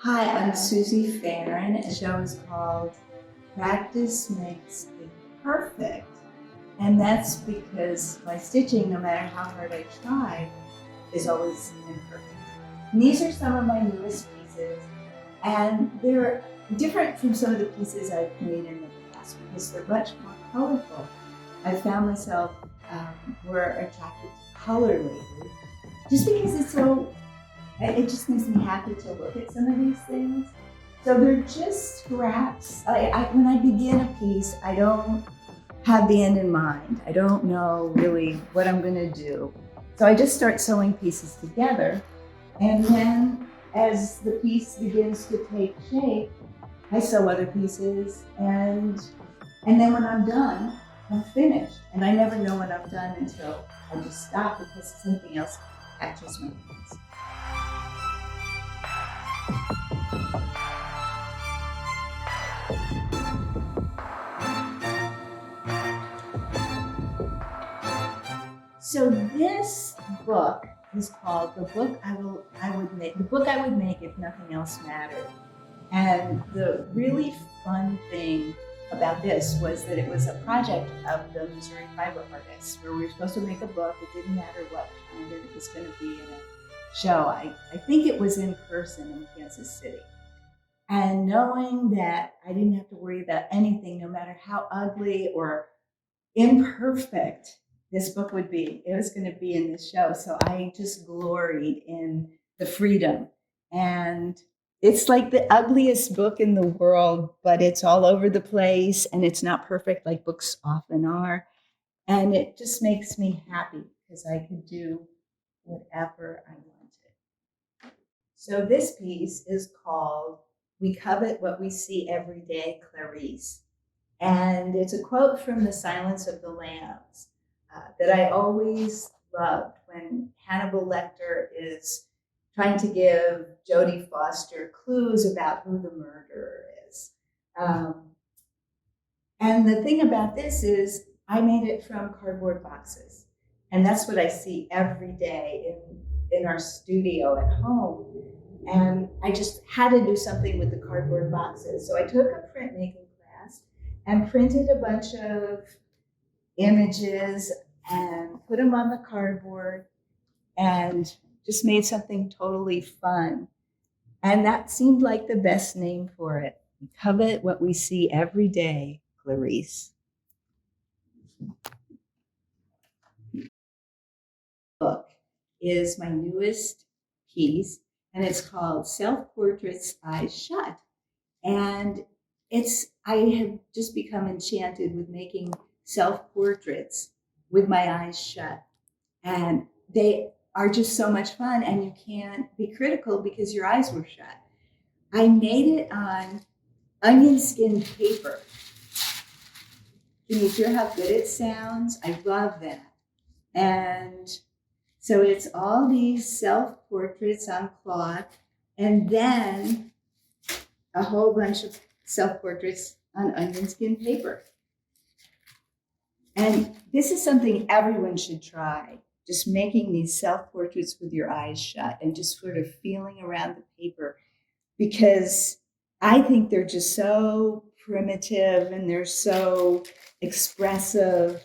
Hi, I'm Suzy Farren. The show is called Practice Makes Imperfect. And that's because my stitching, no matter how hard I try, is always imperfect. And these are some of my newest pieces, and they're different from some of the pieces I've made in the past because they're much more colorful. I found myself more attracted to color lately, just because it just makes me happy to look at some of these things. So they're just scraps. When I begin a piece, I don't have the end in mind. I don't know really what I'm going to do. So I just start sewing pieces together. And then as the piece begins to take shape, I sew other pieces. And then when I'm done, I'm finished. And I never know when I'm done until I just stop because something else catches my hands. So this book is called The Book I Would Make If Nothing Else Mattered. And the really fun thing about this was that it was a project of the Missouri Fiber Artists where we were supposed to make a book. It didn't matter what kind it was going to be in a show. I think it was in person in Kansas City. And knowing that I didn't have to worry about anything, no matter how ugly or imperfect this book would be, it was going to be in this show. So I just gloried in the freedom. And it's like the ugliest book in the world, but it's all over the place and it's not perfect like books often are. And it just makes me happy because I could do whatever I wanted. So this piece is called We Covet What We See Every Day, Clarice. And it's a quote from The Silence of the Lambs that I always loved when Hannibal Lecter is trying to give Jodie Foster clues about who the murderer is. And the thing about this is I made it from cardboard boxes. And that's what I see every day in our studio at home. And I just had to do something with the cardboard boxes. So I took a printmaking class and printed a bunch of images and put them on the cardboard and just made something totally fun. And that seemed like the best name for it. We covet what we see every day, Clarice. Book is my newest piece, and it's called Self-Portraits Eyes Shut. And I have just become enchanted with making self-portraits with my eyes shut. And they are just so much fun, and you can't be critical because your eyes were shut. I made it on onion skin paper. Can you hear how good it sounds? I love that. And so it's all these self-portraits on cloth, and then a whole bunch of self-portraits on onion skin paper. And this is something everyone should try, just making these self-portraits with your eyes shut and just sort of feeling around the paper, because I think they're just so primitive and they're so expressive.